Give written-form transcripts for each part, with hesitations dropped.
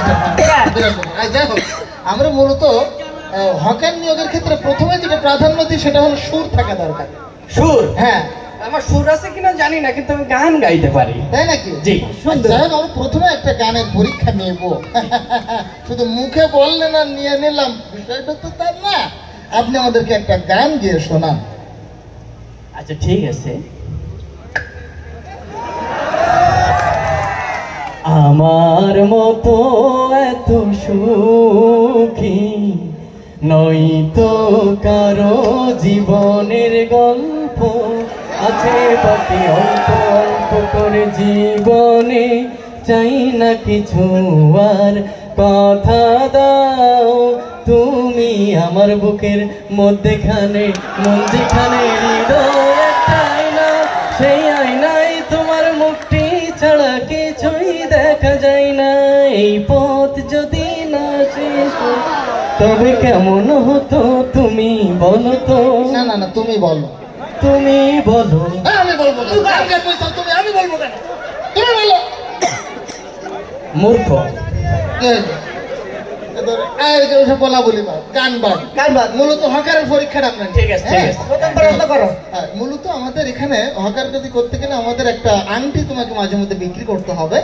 জিনিসটা যাই হোক, আমরা মূলত হকার নিয়োগের ক্ষেত্রে প্রথমে যেটা প্রাধান্য দিই সেটা হলো সুর থাকা দরকার। সুর? হ্যাঁ, আমার সুর আছে কিনা জানি না, কিন্তু আমি গান গাইতে পারি। তাই নাকি? জি, সুন্দর। যাই হোক, আমরা প্রথমে একটা গানের পরীক্ষা নেব। শুধু মুখে বললেন আর নিয়ে নিলাম, বিষয়টা তো তার না। আপনি আমাদেরকে একটা গান গিয়ে শোনান। আচ্ছা ঠিক আছে। আমার মতো এত সুখী নয়তো কারো জীবনের গল্প আছে বাকি অল্প অল্প করে জীবনে, চাই না কিছু আর কথা দাও তুমি আমার বুকের মধ্যেখানে, মন যেখানে হৃদয় একটা আয়না, সেই আয়নায় তোমার মুখটি ছাড়া কিছুই দেখা যায় না। এই পথ যদি না শেষ তবে কেমন হতো তুমি বলো তো? না না না, তুমি বলো। তুমি বলো। আমি বলবো না। তুমি, আমি বলবো কেন? তুমি বলো। মূর্খ। বলা বলি গান বাদ, গান বাদ। মূলত হকারের পরীক্ষাটা আপনার। ঠিক আছে, ঠিক আছে, করো। মূলত আমাদের এখানে হকার যদি করতে গেলে আমাদের একটা আংটি তোমাকে মাঝে মধ্যে বিক্রি করতে হবে,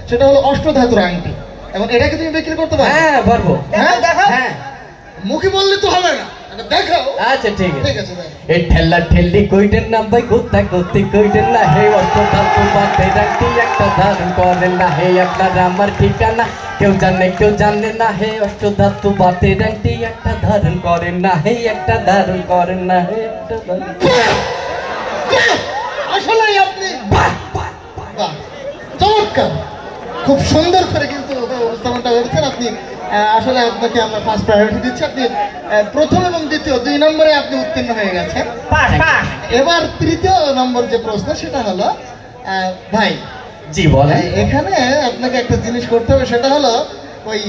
সেটা হলো অষ্টধাতুর আংটি। এখন এটাকে তুমি বিক্রি করতে পারো? হ্যাঁ পারবো। হ্যাঁ, মুখে বললে তো হবে না, দেখাও। আচ্ছা ঠিক আছে, ঠিক আছে। এই ঠেলা ঠেলি কইটেন না ভাই, গোত্তা গোত্তি কইটেন না, হে অষ্টধাতু বাদে রাখি একটা ধারণ করেন না, হে আপনার আমার ঠিকানা কেউ জানে না, হে অষ্টধাতু বাদে রাখি একটা ধারণ করেন না, হে একটা ধারণ করেন না, হে একটা ধারণ। আসলে আপনি চমৎকার, খুব সুন্দর করে কিন্তু উপস্থাপনটা করেছেন আপনি। আসলে আপনাকে আমরা ফার্স্ট প্রায়োরিটি দিচ্ছি। আপনি প্রথম এবং দ্বিতীয় 2 নম্বরে আপনি উত্তীর্ণ হয়ে গেছেন। এবার তৃতীয় নম্বর যে প্রশ্ন সেটা হলো, ভাই জি বলেন। এখানে আপনাকে একটা জিনিস করতে হবে, সেটা হলো ওই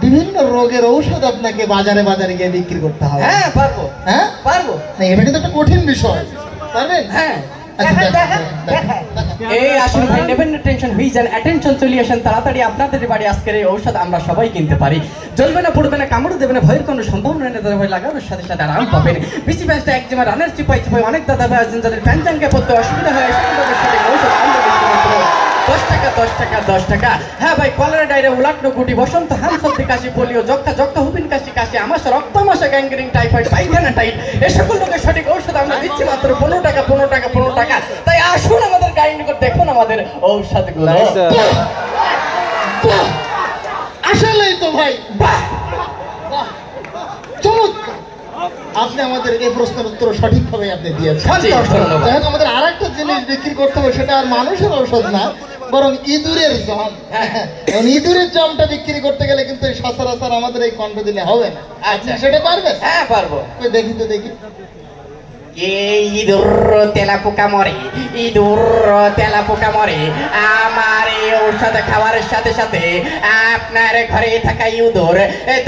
বিভিন্ন রোগের ঔষধ আপনাকে বাজারে বাজারে গিয়ে বিক্রি করতে হবে। হ্যাঁ পারবো। হ্যাঁ পারবো। না, এটা কিন্তু একটা কঠিন বিষয়, পারবেন? হ্যাঁ। এই আসুন ভাই, নেবেন না টেনশন, হুইজ এন্ড অ্যাটেনশন চলে আসেন তাড়াতাড়ি আপনাদের বাড়ি। আজকের এই ঔষধ আমরা সবাই কিনতে পারি, জ্বলবে না পুড়বে না কামড় দেবে না, ভয়ের কোনো সম্ভাবনা নেই। দাদা ভাই লাগানোর সাথে সাথে আরাম পাবেন। বেশি ব্যস্ত একজমা রানের চিপাই চিপাই অনেক দাদা ভাই আছেন যাদের প্যানজাঙ্গে পড়তে অসুবিধা হয়, সেগুলোর সাথে ঔষধ আমরা মাত্র 10 টাকা 10 টাকা 10 টাকা। হ্যাঁ ভাই, কলেরা ডায়রিয়া উলাটনো গুটি বসন্ত হাম সর্দি কাশি পোলিও যক্ষা যক্ষা হুবিন কাশি কাশি আমাশা রক্তমাশা গ্যাংগ্রিন টাইফয়েড পায়খানা টাইট, এই সকল রোগের সঠিক ঔষধ আমরা দিচ্ছি মাত্র 15 টাকা 15 টাকা 15 টাকা। তাই আসুন আমাদের গাড়ি করে দেখুন আমাদের ঔষধগুলো। আসলেই তো ভাই, বাহ চমৎকার, আপনি আমাদের এই প্রশ্নের উত্তর সঠিকভাবে আপনি দিয়েছেন। আমাদের আর একটা জিনিস বিক্রি করতে হবে, সেটা আর মানুষের ঔষধ না, বরং ইঁদুরের জম। ইঁদুরের জমটা বিক্রি করতে গেলে কিন্তু সচরাচর আমাদের এই কণ্ঠ দিলে হবে না। আচ্ছা, সেটা পারবেন? হ্যাঁ পারবো। দেখি তো দেখি। এই ইঁদুর তেলা পোকা মরে, ইঁদুর তেলা পোকা মরে, আমার এই ঔষধ খাওয়ার সাথে সাথে আপনার ঘরে থাকা ইঁদুর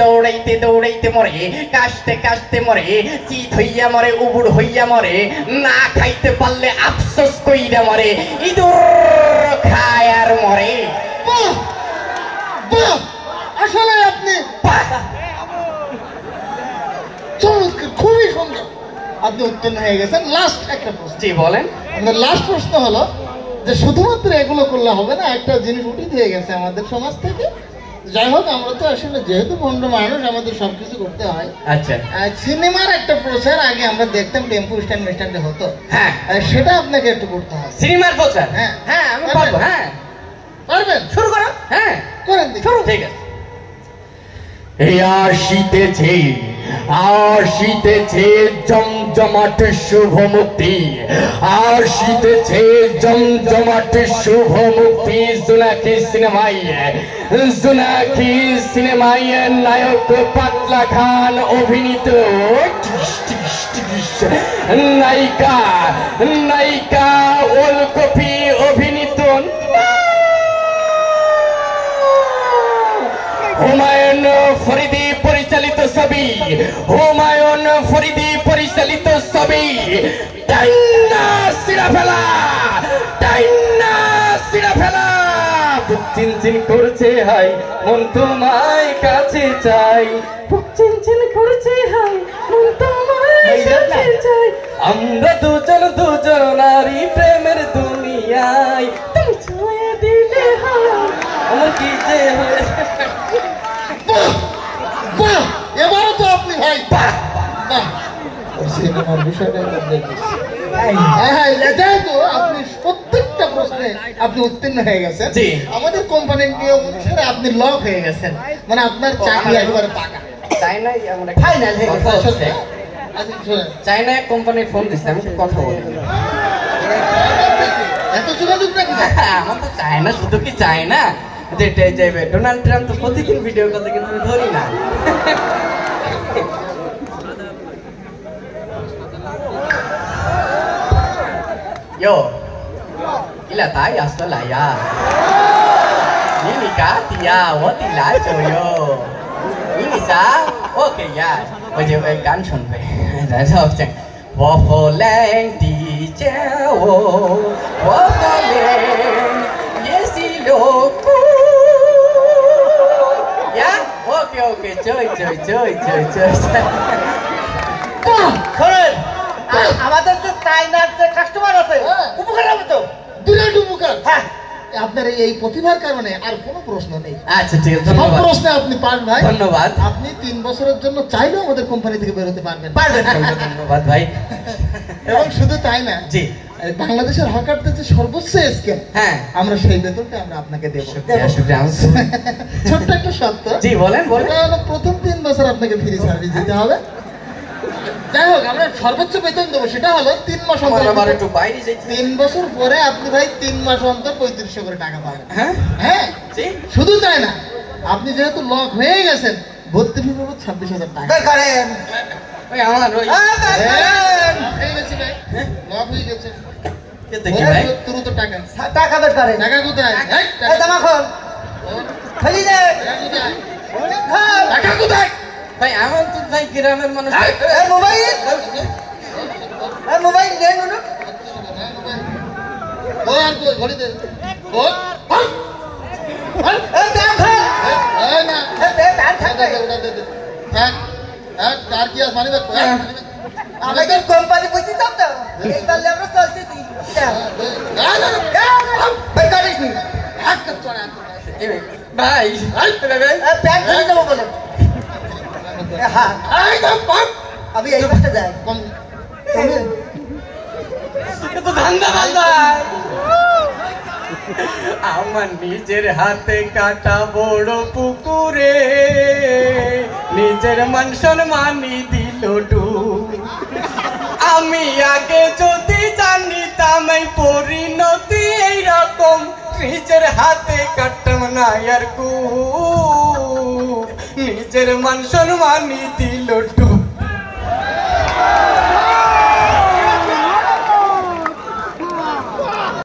দৌড়াইতে দৌড়াইতে মরে, কাশতে কাশতে মরে, চিত হইয়া মরে, উবুড় হইয়া মরে, না খাইতে পারলে আফসোস কইরা মরে, ইঁদুর খায় আর মরে। আসলে আপনি চমৎকার, খুবই সুন্দর, আপনি উত্তীর্ণ হয়ে গেছেন। লাস্ট একটা প্রশ্ন। জি বলেন। আমাদের লাস্ট প্রশ্ন হলো যে শুধুমাত্র এগুলো করলে হবে না, একটা জিনিস উঠিত হয়ে গেছে আমাদের সমাজ থেকে। যাই হোক, আমরা তো আসলে যেহেতু ভণ্ড মানুষ, আমাদের সবকিছু করতে হয়। আচ্ছা, সিনেমার একটা প্রচার আগে আমরা দেখতাম টেম্পো স্ট্যান্ড স্ট্যান্ডে হতো। হ্যাঁ, সেটা আপনাকে একটু করতে হবে। সিনেমার প্রচার? হ্যাঁ হ্যাঁ আমি পারবো। হ্যাঁ পারবেন, শুরু করো। হ্যাঁ করেন, শুরু। ঠিক আছে। এই আসিতেছে আসিতেছে জমজমাট শুভ মুক্তি, আসিতেছে জমজমাট শুভ মুক্তি। জোনাকি সিনেমায়, জোনাকি সিনেমায় নায়ক পাতলা খান অভিনীত, নায়িকা নায়িকা ওলকপি অভিনীত, হুমায়ুন ফরিদি পরিচালিত ছবি, হুমায়ুন ফরিদি পরিচালিত ছবি টাইনা সিরা ফেলা, টাইনা সিরা ফেলা। চিনচিন করছে হাই মন তোমায় কাছে চাই বুক চিনচিন করছে হাই মন তোমায় কাছে চাই আমরা দুজনারই প্রেমের দুনিয়ায় তুমি ছুঁয়ে দিলে হাই আমার কি যে হয়েছে বাহ এবারও তো আপনি ভাই বাহ বাহ সিনেমার বিষয়টা যেহেতু আপনি প্রত্যেকটা প্রশ্নে আপনি উত্তীর্ণ হয়ে গেছেন আমাদের কোম্পানির নিয়ম অনুসারে আপনি লক হয়ে গেছেন মানে আপনার চাকরি একেবারে পাকা তাই নাই আমরা ফাইনাল হয়ে গেছে চাইনা এক কোম্পানির ফোন দিচ্ছে আমি কথা বলবো এত যোগাযোগ নাকি আমার তো চায় না শুধু কি চায় না যেটাই যাইবে ডোনাল্ড ট্রাম্প তো প্রতিদিন ভিডিও করতে কিন্তু আমি ধরি না Yo, gila tayo hasta la ya. Ini ka tia, wo ti la cho yo. Ini sa, okay ya. Bây giờ em gắn chuẩn bị. Đấy sao chẳng. Wo ho lang di cha wo. Wo ho lang yes di lo ku. Ya, okay. chơi. করেন আমাদের যে চাইনার যে customer আছে উপকার হবে তো বিরাট উপকার হ্যাঁ আপনার এই প্রতিভার কারণে আর কোনো প্রশ্ন নেই আচ্ছা ঠিক আছে সব ধন্যবাদ প্রশ্নে আপনি পারেন ভাই ধন্যবাদ আপনি 3 বছরের জন্য চাইলেও আমাদের কোম্পানি থেকে বেরোতে পারবেন ধন্যবাদ ভাই এবং শুধু তাই না জি এই বাংলাদেশের হকারদের যে সর্বোচ্চ স্কেল হ্যাঁ আমরা সেই বেতনটা আমরা আপনাকে দেব শুক্রিয়া ছোট্ট একটা শর্ত জি বলেন এটা হলো প্রথম 3 বছর আপনাকে ফ্রি সার্ভিস দিতে হবে যাই হোক আমরা সর্বোচ্চ বেতন দেবো সেটা হলো 3 মাস অন্তর আমার একটু বাইরে যাই 3 বছর পরে আপনি ভাই 3 মাস অন্তর 3500 করে টাকা পাবেন হ্যাঁ হ্যাঁ জি শুধু তাই না আপনি যেহেতু লক হয়ে গেছেন ভর্তি ফি পাবেন 26000 টাকা বের করেন ওই আমার ওই হয়ে গেছে ভাই লক হয়ে গেছে কে দেখি ভাই তুরন্ত টাকা টাকা বের করেন টাকা কোথায় এই এই দামা খোল খালি দে টাকা কোথায় ভাই আমার তো ভাই গ্রামের মানুষ এই মোবাইল দেন না ও আর কই ঘড়ি দে ও এই দাম খোল এই না এই দাম থাকে ওটা দে দে হ্যাঁ হ্যাঁ তার কি আছে মানি ব্যাগ আমাদের কোম্পানি বুঝি তো এই তাহলে আমরা চলতেছি বের করিস নি ভাই প্যান্ট খুলে দেবো বলে হ্যাঁ আমি এই পাশে যাই তো ধান্দা বান্দা আমার নিজের হাতে কাটা বড় পুকুরে নিজের মান সম্মানই দিল ডুব আমি আগে যদি জানিতাম এই পরিণতি এইরকম নিজের হাতে কাটতাম না আর নিজের মান সম্মানই দিল ডুব